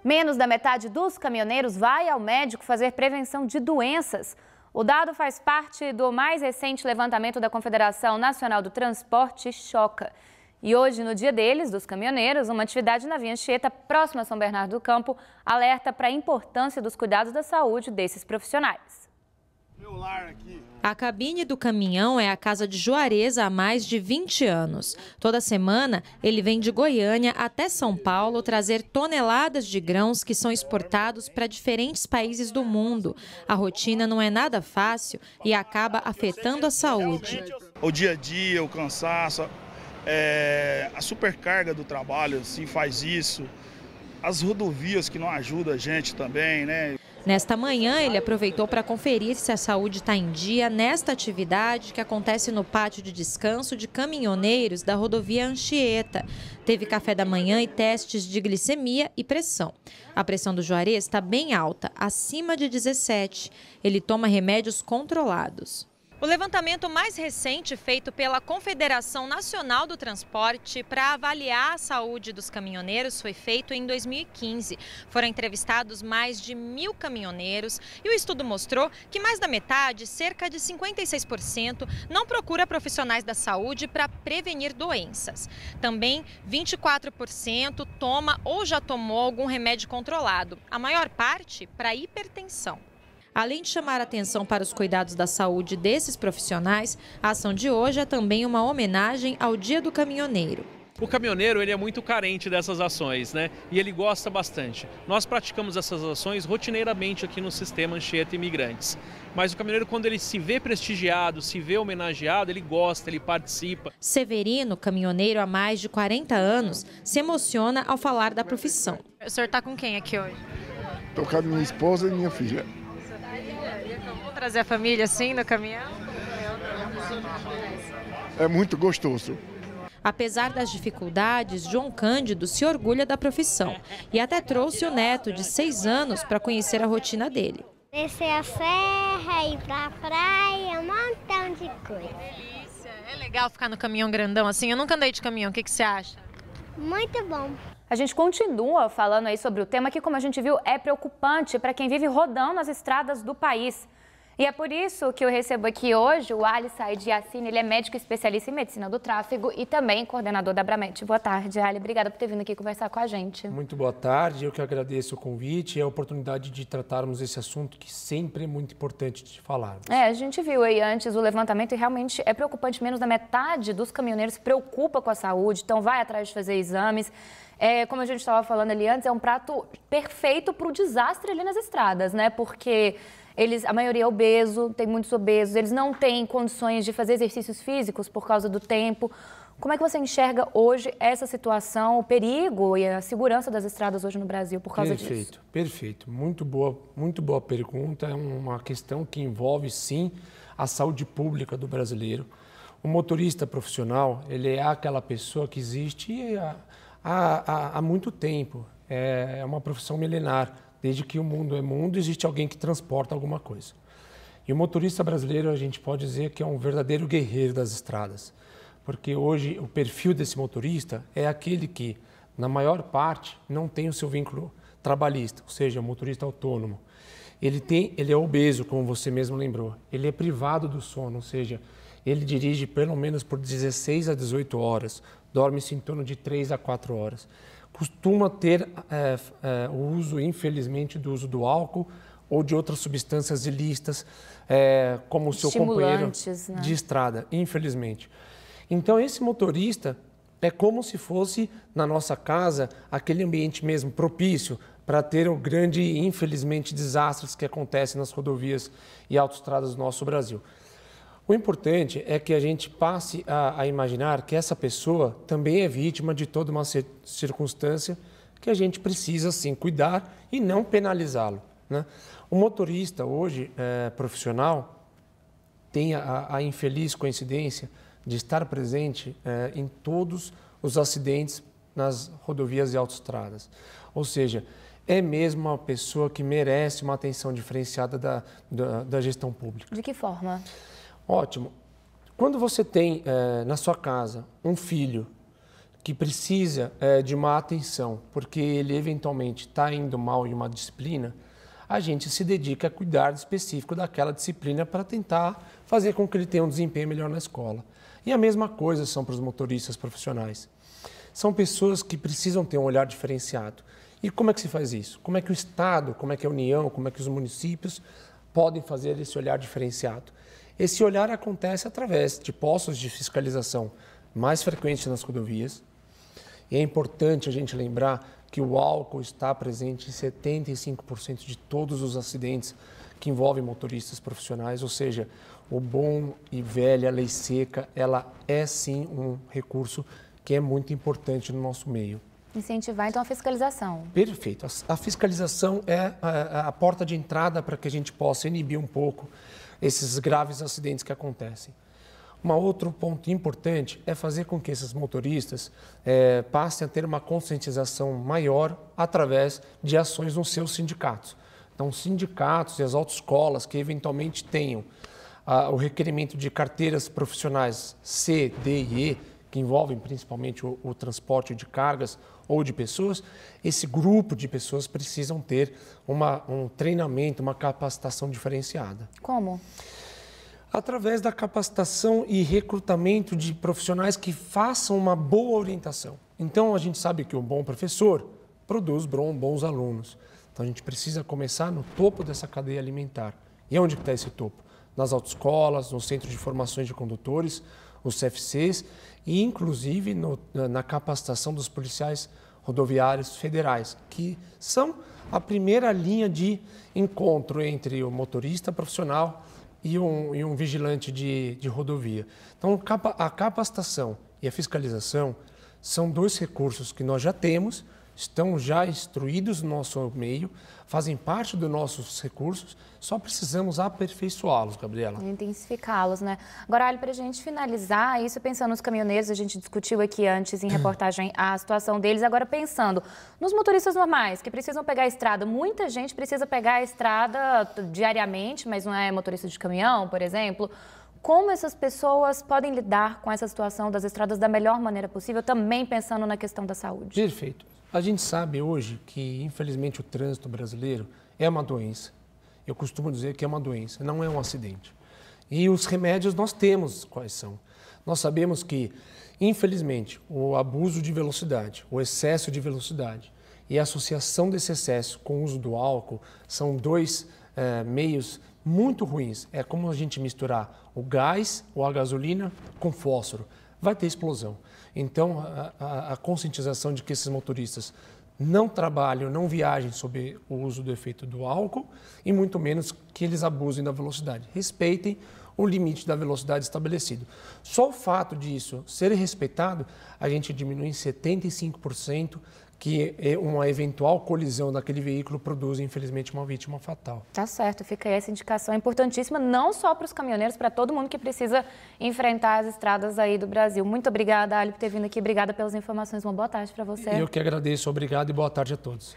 Menos da metade dos caminhoneiros vai ao médico fazer prevenção de doenças. O dado faz parte do mais recente levantamento da Confederação Nacional do Transporte e choca. E hoje, no dia deles, dos caminhoneiros, uma atividade na Via Anchieta, próxima a São Bernardo do Campo, alerta para a importância dos cuidados da saúde desses profissionais. A cabine do caminhão é a casa de Juarez há mais de 20 anos. Toda semana, ele vem de Goiânia até São Paulo trazer toneladas de grãos que são exportados para diferentes países do mundo. A rotina não é nada fácil e acaba afetando a saúde. O dia a dia, o cansaço, a supercarga do trabalho assim, faz isso. As rodovias que não ajudam a gente também, né? Nesta manhã, ele aproveitou para conferir se a saúde está em dia nesta atividade que acontece no pátio de descanso de caminhoneiros da rodovia Anchieta. Teve café da manhã e testes de glicemia e pressão. A pressão do Juarez está bem alta, acima de 17. Ele toma remédios controlados. O levantamento mais recente feito pela Confederação Nacional do Transporte para avaliar a saúde dos caminhoneiros foi feito em 2015. Foram entrevistados mais de 1.000 caminhoneiros e o estudo mostrou que mais da metade, cerca de 56%, não procura profissionais da saúde para prevenir doenças. Também 24% toma ou já tomou algum remédio controlado, a maior parte para hipertensão. Além de chamar atenção para os cuidados da saúde desses profissionais, a ação de hoje é também uma homenagem ao Dia do Caminhoneiro. O caminhoneiro ele é muito carente dessas ações, né? E ele gosta bastante. Nós praticamos essas ações rotineiramente aqui no sistema Anchieta Imigrantes. Mas o caminhoneiro, quando ele se vê prestigiado, se vê homenageado, ele gosta, ele participa. Severino, caminhoneiro há mais de 40 anos, se emociona ao falar da profissão. O senhor está com quem aqui hoje? Estou com a minha esposa e minha filha. Trazer a família assim no caminhão? É muito gostoso. Apesar das dificuldades, João Cândido se orgulha da profissão e até trouxe o neto de 6 anos para conhecer a rotina dele. Descer a serra, ir pra praia, um montão de coisa. Delícia. É legal ficar no caminhão grandão assim? Eu nunca andei de caminhão, o que você acha? Muito bom. A gente continua falando aí sobre o tema que, como a gente viu, é preocupante para quem vive rodando as estradas do país. E é por isso que eu recebo aqui hoje o Ali Said Yassine. Ele é médico especialista em medicina do tráfego e também coordenador da Abramet. Boa tarde, Ali. Obrigada por ter vindo aqui conversar com a gente. Muito boa tarde. Eu que agradeço o convite e a oportunidade de tratarmos esse assunto que sempre é muito importante de falarmos. A gente viu aí antes o levantamento e realmente é preocupante. Menos da metade dos caminhoneiros se preocupa com a saúde, então vai atrás de fazer exames. Como a gente estava falando ali antes, é um prato perfeito para o desastre ali nas estradas, né? Porque a maioria é obeso, tem muitos obesos, eles não têm condições de fazer exercícios físicos por causa do tempo. Como é que você enxerga hoje essa situação, o perigo e a segurança das estradas hoje no Brasil por causa disso? Perfeito. Muito boa pergunta. É uma questão que envolve, sim, a saúde pública do brasileiro. O motorista profissional, ele é aquela pessoa que existe há muito tempo. É uma profissão milenar. Desde que o mundo é mundo, existe alguém que transporta alguma coisa. E o motorista brasileiro, a gente pode dizer que é um verdadeiro guerreiro das estradas. Porque hoje o perfil desse motorista é aquele que, na maior parte, não tem o seu vínculo trabalhista, ou seja, o motorista autônomo. Ele é obeso, como você mesmo lembrou. Ele é privado do sono, ou seja, ele dirige pelo menos por 16 a 18 horas, dorme-se em torno de 3 a 4 horas. Costuma ter o uso, infelizmente, do uso do álcool ou de outras substâncias ilícitas, como o seu companheiro de estrada, infelizmente. Então, esse motorista é como se fosse, na nossa casa, aquele ambiente mesmo propício para ter o grande, infelizmente, desastres que acontecem nas rodovias e autoestradas do nosso Brasil. O importante é que a gente passe a imaginar que essa pessoa também é vítima de toda uma circunstância que a gente precisa, sim, cuidar e não penalizá-lo, né? O motorista hoje, profissional, tem a infeliz coincidência de estar presente em todos os acidentes nas rodovias e autoestradas. Ou seja, é mesmo uma pessoa que merece uma atenção diferenciada da gestão pública. De que forma? Ótimo. Quando você tem na sua casa um filho que precisa de uma atenção, porque ele eventualmente está indo mal em uma disciplina, a gente se dedica a cuidar específico daquela disciplina para tentar fazer com que ele tenha um desempenho melhor na escola. E a mesma coisa são para os motoristas profissionais. São pessoas que precisam ter um olhar diferenciado. E como é que se faz isso? Como é que o Estado, como é que a União, como é que os municípios podem fazer esse olhar diferenciado? Esse olhar acontece através de postos de fiscalização mais frequentes nas rodovias. E é importante a gente lembrar que o álcool está presente em 75% de todos os acidentes que envolvem motoristas profissionais, ou seja, o bom e velha lei seca, ela é sim um recurso que é muito importante no nosso meio. Incentivar, então, a fiscalização. Perfeito. A fiscalização é a porta de entrada para que a gente possa inibir um pouco esses graves acidentes que acontecem. Um outro ponto importante é fazer com que esses motoristas passem a ter uma conscientização maior através de ações nos seus sindicatos. Então, sindicatos e as autoescolas que eventualmente tenham o requerimento de carteiras profissionais C, D e E, que envolvem principalmente o transporte de cargas ou de pessoas, esse grupo de pessoas precisam ter um treinamento, uma capacitação diferenciada. Como? Através da capacitação e recrutamento de profissionais que façam uma boa orientação. Então, a gente sabe que um bom professor produz bons alunos. Então, a gente precisa começar no topo dessa cadeia alimentar. E onde está esse topo? Nas autoescolas, nos centros de formações de condutores, os CFCs e, inclusive, na capacitação dos policiais rodoviários federais, que são a primeira linha de encontro entre o motorista profissional e um vigilante de rodovia. Então, a capacitação e a fiscalização são dois recursos que nós já temos, estão já instruídos no nosso meio, fazem parte dos nossos recursos, só precisamos aperfeiçoá-los, Gabriela. Intensificá-los, né? Agora, olha, para a gente finalizar, isso pensando nos caminhoneiros, a gente discutiu aqui antes em reportagem a situação deles, agora pensando nos motoristas normais, que precisam pegar a estrada. Muita gente precisa pegar a estrada diariamente, mas não é motorista de caminhão, por exemplo. Como essas pessoas podem lidar com essa situação das estradas da melhor maneira possível, também pensando na questão da saúde? Perfeito. A gente sabe hoje que, infelizmente, o trânsito brasileiro é uma doença. Eu costumo dizer que é uma doença, não é um acidente. E os remédios nós temos quais são. Nós sabemos que, infelizmente, o abuso de velocidade, o excesso de velocidade e a associação desse excesso com o uso do álcool são dois meios muito ruins. É como a gente misturar o gás ou a gasolina com fósforo. Vai ter explosão. Então, a conscientização de que esses motoristas não trabalham, não viajem sob o uso do efeito do álcool e muito menos que eles abusem da velocidade. Respeitem o limite da velocidade estabelecido. Só o fato disso ser respeitado, a gente diminui em 75% que uma eventual colisão daquele veículo produz, infelizmente, uma vítima fatal. Tá certo, fica aí essa indicação importantíssima, não só para os caminhoneiros, para todo mundo que precisa enfrentar as estradas aí do Brasil. Muito obrigada, Ali, por ter vindo aqui. Obrigada pelas informações. Uma boa tarde para você. Eu que agradeço. Obrigado e boa tarde a todos.